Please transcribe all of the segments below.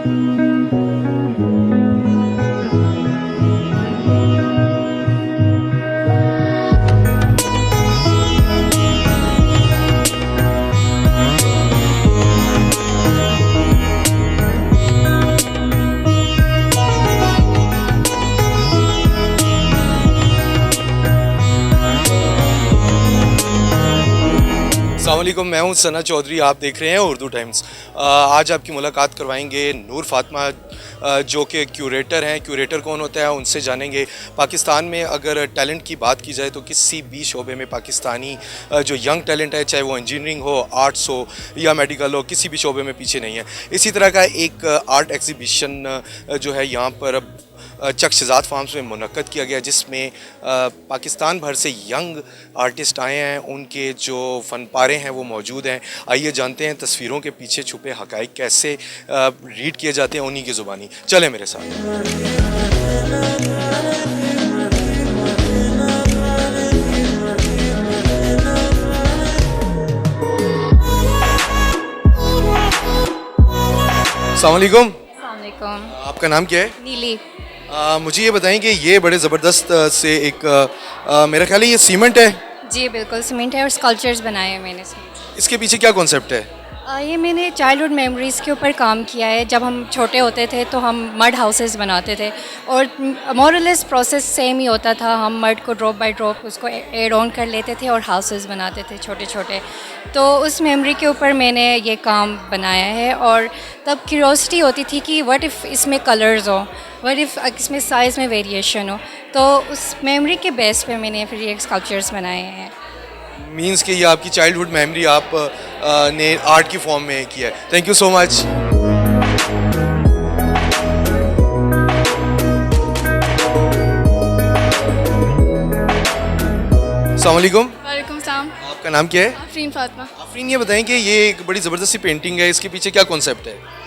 अस्सलामुअलैकुम, मैं हूं सना चौधरी। आप देख रहे हैं उर्दू टाइम्स। आज आपकी मुलाकात करवाएंगे नूर फातिमा, जो कि क्यूरेटर हैं। क्यूरेटर कौन होता है उनसे जानेंगे। पाकिस्तान में अगर टैलेंट की बात की जाए तो किसी भी शोबे में पाकिस्तानी जो यंग टैलेंट है, चाहे वो इंजीनियरिंग हो, आर्ट्स हो या मेडिकल हो, किसी भी शोबे में पीछे नहीं है। इसी तरह का एक आर्ट एग्जीबिशन जो है यहाँ पर चक शहजाद फार्म्स में मुनक्कद किया गया, जिसमें पाकिस्तान भर से यंग आर्टिस्ट आए हैं। उनके जो फ़न पारे हैं वो मौजूद हैं। आइए जानते हैं तस्वीरों के पीछे छुपे हक़ाइक़ कैसे रीड किए जाते हैं उन्हीं की ज़ुबानी। चलें मेरे साथ। अस्सलाम वालेकुम। अस्सलामुअलैकुम। आपका नाम क्या है? नीली। मुझे ये बताएं कि ये बड़े ज़बरदस्त से एक मेरा ख्याल है ये सीमेंट है। जी बिल्कुल, सीमेंट है और स्कल्पचर्स बनाए हैं मैंने इसमें। इसके पीछे क्या कॉन्सेप्ट है? ये मैंने चाइल्डहुड मेमोरीज़ के ऊपर काम किया है। जब हम छोटे होते थे तो हम मड हाउसेस बनाते थे और मोरलेस प्रोसेस सेम ही होता था। हम मड को ड्रॉप बाय ड्रॉप उसको एड ऑन कर लेते थे और हाउसेस बनाते थे छोटे छोटे। तो उस मेमोरी के ऊपर मैंने ये काम बनाया है। और तब क्यूरोसिटी होती थी कि व्हाट इफ़ इसमें कलर्स हो, व्हाट इफ़ इसमें साइज़ में वेरिएशन हो। तो उस मेमोरी के बेस पे मैंने फिर ये स्कल्पचर्स बनाए हैं। मीन्स कि ये आपकी चाइल्डहुड मेमोरी आप ने आर्ट की फॉर्म में किया है। Thank you so much. अस्सलाम वालेकुम। वालेकुम सलाम। आपका नाम क्या है? आफरीन फातिमा। आफरीन, ये बताएं कि ये एक बड़ी ज़बरदस्त सी पेंटिंग है, इसके पीछे क्या कॉन्सेप्ट है?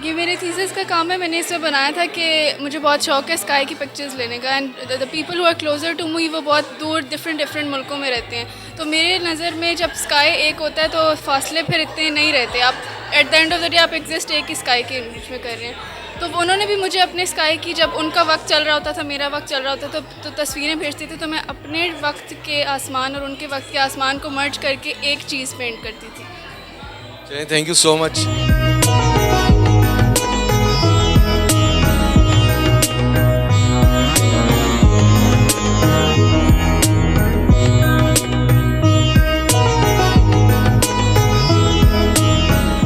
ये मेरे थीसिस का काम है। मैंने इसमें बनाया था कि मुझे बहुत शौक है स्काई की पिक्चर्स लेने का। And the people who are closer to me वो बहुत दूर डिफरेंट मुल्कों में रहते हैं। तो मेरे नज़र में जब स्काई एक होता है तो फासले फिर इतने नहीं रहते। आप eight the end of the day आप एग्जिस्ट एक ही स्काई के बीच में कर रहे हैं। तो उन्होंने भी मुझे अपने स्काई की, जब उनका वक्त चल रहा होता था, मेरा वक्त चल रहा होता था, तो तस्वीरें भेजती थी। तो मैं अपने वक्त के आसमान और उनके वक्त के आसमान को मर्ज करके एक चीज़ पेंट करती थी। चलिए, थैंक यू सो मच।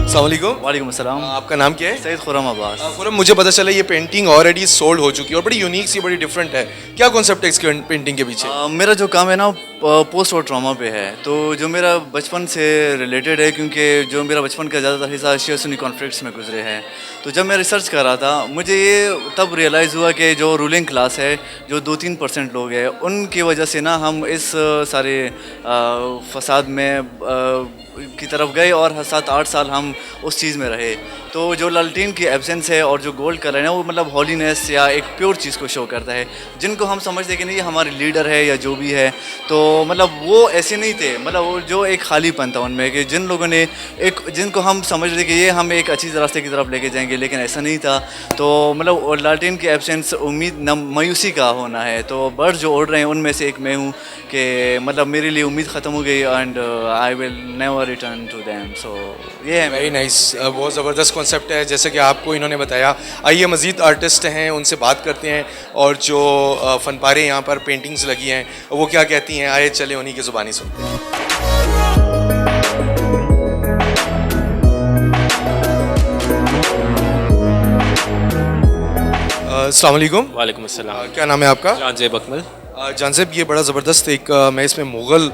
अस्सलाम वालेकुम। वालेकुम अस्सलाम। आपका नाम क्या है? सैयद खुर्रम अब्बास। खुर्रम, मुझे पता चला ये पेंटिंग ऑलरेडी सोल्ड हो चुकी है और बड़ी यूनिक सी, बड़ी डिफरेंट है। क्या कॉन्सेप्ट है इसके पेंटिंग के पीछे? मेरा जो काम है ना पोस्ट और ट्रॉमा पे है। तो जो मेरा बचपन से रिलेटेड है, क्योंकि जो मेरा बचपन का ज़्यादातर हिस्सा शिया सुन्नी कॉन्फ्लिक्ट्स में गुजरे हैं। तो जब मैं रिसर्च कर रहा था मुझे ये तब रियलाइज़ हुआ कि जो रूलिंग क्लास है, जो 2-3% लोग हैं, उनकी वजह से ना हम इस सारे फसाद में की तरफ गए और 7-8 साल हम उस चीज़ में रहे। तो जो लालटीन की एब्सेंस है और जो गोल्ड कलर है वो मतलब हॉलीनेस या एक प्योर चीज़ को शो करता है, जिनको हम समझते हैं कि नहीं ये हमारे लीडर है या जो भी है। तो मतलब वो ऐसे नहीं थे, मतलब वो जो एक खालीपन था उनमें, कि जिन लोगों ने एक जिनको हम समझ रहे कि ये हम एक अच्छी रास्ते की तरफ लेके जाएंगे, लेकिन ऐसा नहीं था। तो मतलब लालटीन की एब्सेंस उम्मीद न मायूसी का होना है। तो बर्ड्स जो उड़ रहे हैं उनमें से एक मैं हूँ कि मतलब मेरे लिए उम्मीद ख़त्म हो गई and I will never return to them. So ये है। वेरी नाइस, बहुत ज़बरदस्त कॉन्सेप्ट है जैसे कि आपको इन्होंने बताया। आइए मज़ीद आर्टिस्ट हैं उनसे बात करते हैं और जो फ़नपारे यहाँ पर पेंटिंग्स लगी हैं वो क्या कहती हैं। आइए चले उन्हीं की ज़ुबानी सुनते हैं। अस्सलाम वालेकुम। वालेकुम अस्सलाम। क्या नाम है आपका? जानजेब अकमल। जानजेब, ये बड़ा ज़बरदस्त एक मैं इसमें मुग़ल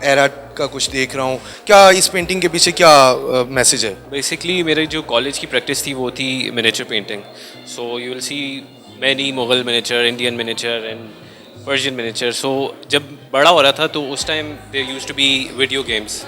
एरा का कुछ देख रहा हूँ। क्या इस पेंटिंग के पीछे क्या मैसेज है? बेसिकली मेरे जो कॉलेज की प्रैक्टिस थी वो थी miniature painting. So you will see many Mughal miniature, Indian miniature and Persian miniature. So जब बड़ा हो रहा था तो उस time there used to be video games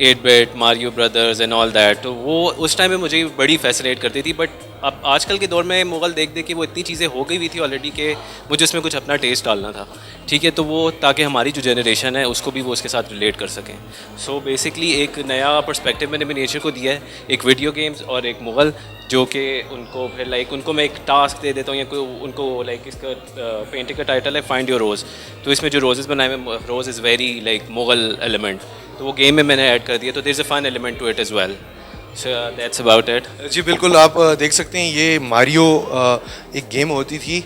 8 bit Mario Brothers and all that, तो वो उस टाइम में मुझे बड़ी फैसिनेट करती थी। बट अब आजकल के दौर में मुग़ल देख देख के वो इतनी चीज़ें हो गई हुई थी ऑलरेडी कि मुझे उसमें कुछ अपना टेस्ट डालना था, ठीक है। तो वो ताकि हमारी जो जनरेशन है उसको भी वो उसके साथ रिलेट कर सकें। सो बेसिकली एक नया पर्सपेक्टिव मैंने मिनिएचर को दिया है, एक वीडियो गेम्स और एक मुग़ल, जो कि उनको फिर लाइक उनको मैं एक टास्क दे देता हूँ या कोई उनको लाइक इसका पेंटिंग का टाइटल है फाइंड योर रोज़। तो इसमें जो रोज़ेस बनाए हुए, rose is very like Mughal element, तो वो गेम में मैंने ऐड कर दिया, तो there is a fun element to it as well. So that's about it. जी बिल्कुल, आप देख सकते हैं ये मारियो एक गेम होती थी,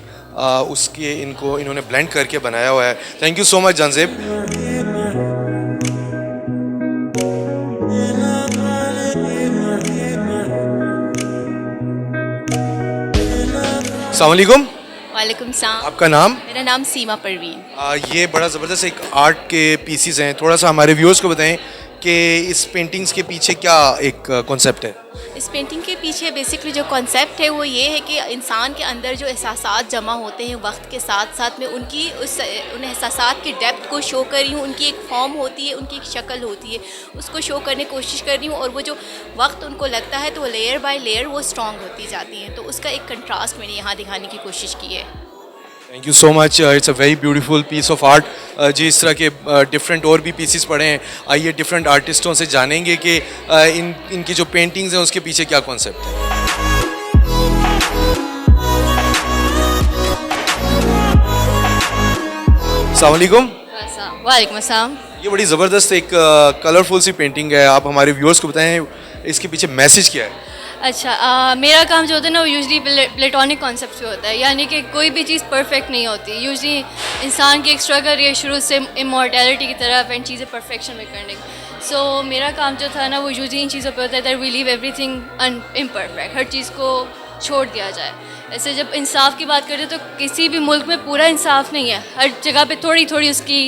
उसके इन्होंने ब्लेंड करके बनाया हुआ है। Thank you so much Janzeb. अस्सलाम वालेकुम, वालेकुम सलाम। आपका नाम? मेरा नाम सीमा परवीन। ये बड़ा ज़बरदस्त एक आर्ट के पीसीज हैं, थोड़ा सा हमारे व्यूअर्स को बताएं कि इस पेंटिंग्स के पीछे क्या एक कॉन्सेप्ट है? इस पेंटिंग के पीछे बेसिकली जो कॉन्सेप्ट है वो ये है कि इंसान के अंदर जो एहसासात जमा होते हैं वक्त के साथ साथ में उन एहसासात की डेप्थ को शो कर रही हूँ। उनकी एक फॉर्म होती है, उनकी एक शक्ल होती है, उसको शो करने की कोशिश कर रही हूँ। और वो जो वक्त उनको लगता है तो वो लेयर बाय लेयर वो स्ट्रॉन्ग होती जाती हैं, तो उसका एक कंट्रास्ट मैंने यहाँ दिखाने की कोशिश की है। Thank you so much, it's a very beautiful piece of art. जी इस तरह के डिफरेंट और भी पीसीस पड़े हैं, आइए डिफरेंट आर्टिस्टों से जानेंगे कि इनकी जो पेंटिंग्स हैं उसके पीछे क्या कॉन्सेप्ट है। अस्सलाम वालेकुम। वालेकुम अस्सलाम। ये बड़ी ज़बरदस्त एक कलरफुल सी पेंटिंग है, आप हमारे व्यूअर्स को बताएं इसके पीछे मैसेज क्या है? अच्छा, मेरा काम जो होता है ना वो यूजली प्लेटोनिक कॉन्सेप्ट से होता है, यानी कि कोई भी चीज़ परफेक्ट नहीं होती। यूजली इंसान की एक स्ट्रगल ये शुरू से इमॉर्टैलिटी की तरफ एंड चीज़ें परफेक्शन में करने की। सो मेरा काम जो था ना वो यूजली इन चीज़ों पे होता है that we leave everything imperfect, हर चीज़ को छोड़ दिया जाए। ऐसे जब इंसाफ की बात करते हैं तो किसी भी मुल्क में पूरा इंसाफ नहीं है, हर जगह पे थोड़ी थोड़ी उसकी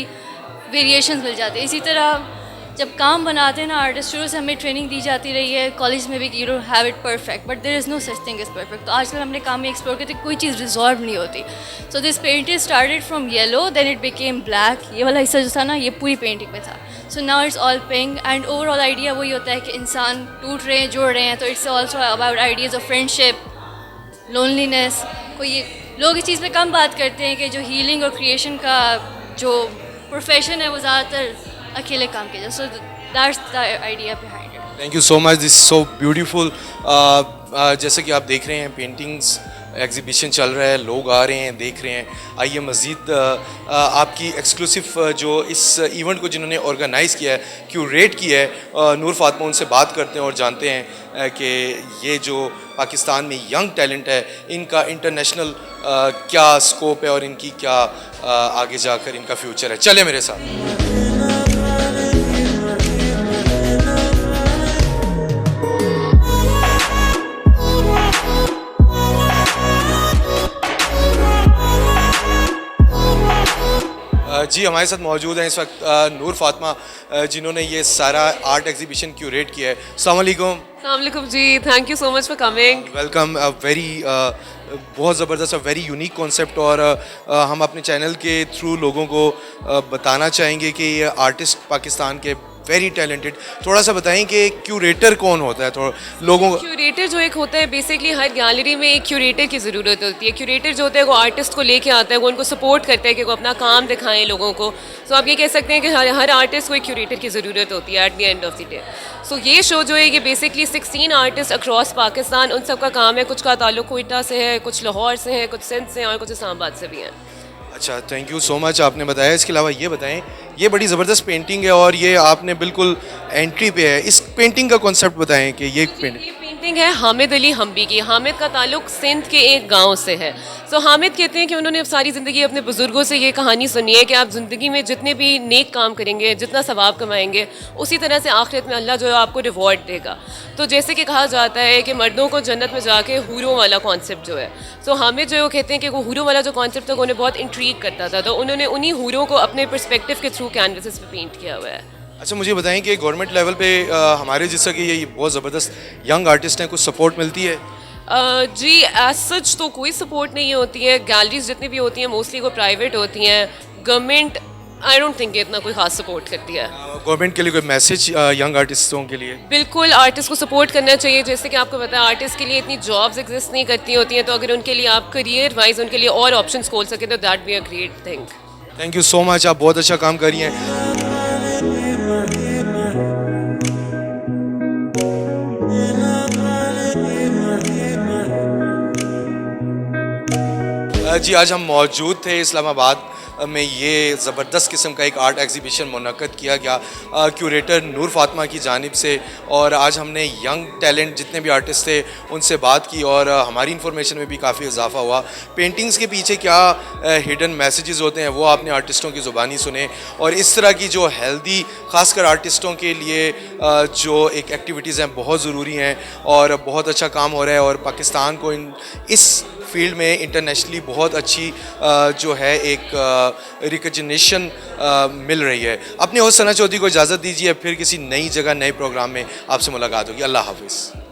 वेरिएशंस मिल जाती है। इसी तरह जब काम बनाते हैं ना आर्टिस्ट, शुरू से हमें ट्रेनिंग दी जाती रही है कॉलेज में भी कि you don't have it perfect, but there is no such thing is perfect. तो आजकल हमने काम में एक्सप्लोर करते कोई चीज़ रिजॉल्व नहीं होती। So this painting started from yellow, then it became black. ये वाला हिस्सा जो था ना ये पूरी पेंटिंग में था। So now it's all pink and overall idea वही होता है कि इंसान टूट रहे हैं, जोड़ रहे हैं। तो it's also about ideas of friendship, loneliness. कोई लोग इस चीज़ पे कम बात करते हैं कि जो हीलिंग और क्रिएशन का जो प्रोफेशन है वो ज़्यादातर अकेले काम किया जाए। So that's the idea behind it. Thank you so much, this so beautiful. जैसे कि आप देख रहे हैं पेंटिंग्स एग्जीबिशन चल रहा है, लोग आ रहे हैं, देख रहे हैं। आइए मज़ीद आपकी एक्सक्लूसिव जो इस इवेंट को जिन्होंने ऑर्गेनाइज़ किया है, क्यूरेट किया है, नूर फातिमा, उनसे बात करते हैं और जानते हैं कि ये जो पाकिस्तान में यंग टैलेंट है इनका इंटरनेशनल क्या स्कोप है और इनकी क्या आगे जाकर इनका फ्यूचर है। चले मेरे साथ। जी हमारे साथ मौजूद हैं इस वक्त नूर फातिमा, जिन्होंने ये सारा आर्ट एग्जीबिशन क्यूरेट किया है। अस्सलाम वालेकुम। अस्सलाम वालेकुम जी, thank you so much for coming. Welcome. Very बहुत ज़बरदस्त और वेरी यूनिक कॉन्सेप्ट, और हम अपने चैनल के थ्रू लोगों को बताना चाहेंगे कि ये आर्टिस्ट पाकिस्तान के वेरी टैलेंटेड। थोड़ा सा बताएं कि क्यूरेटर कौन होता है, थोड़ा लोगों को। क्यूरेटर जो एक होता है, बेसिकली हर गैलरी में एक क्यूरेटर की ज़रूरत होती है। क्यूरेटर जो होता है वो आर्टिस्ट को लेके आता है, वो उनको सपोर्ट करता है कि वो अपना काम दिखाएं लोगों को। सो आप ये कह सकते हैं कि हर आर्टिस्ट को एक क्यूरेटर की ज़रूरत होती है at the end of the day. So ये शो जो है ये बेसिकली 16 आर्टिस्ट अक्रॉस पाकिस्तान, उन सब का काम है। कुछ का ताल्लुक कोयटा से है, कुछ लाहौर से है, कुछ सिंध से और कुछ इस्लामाबाद से भी हैं। अच्छा, थैंक यू सो मच, आपने बताया। इसके अलावा ये बताएं, ये बड़ी ज़बरदस्त पेंटिंग है और ये आपने बिल्कुल एंट्री पे है, इस पेंटिंग का कॉन्सेप्ट बताएं कि ये पेंटिंग। ये पेंटिंग है हामिद अली हम्बी की। हामिद का ताल्लुक सिंध के एक गांव से है। सो हामिद कहते हैं कि उन्होंने सारी ज़िंदगी अपने बुज़ुर्गों से ये कहानी सुनी है कि आप ज़िंदगी में जितने भी नेक काम करेंगे, जितना सवाब कमाएंगे, उसी तरह से आखिरत में अल्लाह जो है आपको रिवॉर्ड देगा। तो जैसे कि कहा जाता है कि मर्दों को जन्नत में जाके हूरों वाला कॉन्सेप्ट जो है, सो हामिद जो है वो कहते हैं कि वो हूरों वाला जो कॉन्सेप्ट था वो उन्हें बहुत इंट्रीग करता था, तो उन्होंने उन्हीं हूरों को अपने पर्सपेक्टिव के थ्रू कैनवसेस पे पेंट किया हुआ है। अच्छा, मुझे बताएं कि गवर्नमेंट लेवल पे हमारे जैसा कि ये बहुत ज़बरदस्त यंग आर्टिस्ट हैं, कुछ सपोर्ट मिलती है? जी एज सच तो कोई सपोर्ट नहीं होती है। गैलरीज जितनी भी होती हैं मोस्टली वो प्राइवेट होती हैं। गवर्नमेंट आई डोंट थिंक इतना कोई खास सपोर्ट करती है। गवर्नमेंट के लिए कोई मैसेज यंग आर्टिस्टों के लिए? बिल्कुल आर्टिस्ट को सपोर्ट करना चाहिए। जैसे कि आपको पता है आर्टिस्ट के लिए इतनी जॉब्स एग्जिस्ट नहीं करती होती हैं, तो अगर उनके लिए आप करियर वाइज उनके लिए और ऑप्शंस खोल सकें तो that be a great thing. Thank you so much, आप बहुत अच्छा काम कर रही हैं। जी आज हम मौजूद थे इस्लामाबाद में, ये ज़बरदस्त किस्म का एक आर्ट एग्जीबिशन मुनक्कद किया गया क्यूरेटर नूर फातिमा की जानिब से, और आज हमने यंग टैलेंट जितने भी आर्टिस्ट थे उनसे बात की और हमारी इंफॉर्मेशन में भी काफ़ी इजाफा हुआ। पेंटिंग्स के पीछे क्या हिडन मैसेजेस होते हैं वो आपने आर्टिस्टों की ज़ुबानी सुने, और इस तरह की जो हेल्दी ख़ासकर आर्टिस्टों के लिए जो एक एक्टिविटीज़ हैं बहुत ज़रूरी हैं और बहुत अच्छा काम हो रहा है, और पाकिस्तान को इस फील्ड में इंटरनेशनली बहुत अच्छी जो है एक रिकग्निशन मिल रही है। अपने होस्ट सना चौधरी को इजाज़त दीजिए, फिर किसी नई जगह नए प्रोग्राम में आपसे मुलाकात होगी। अल्लाह हाफिज़।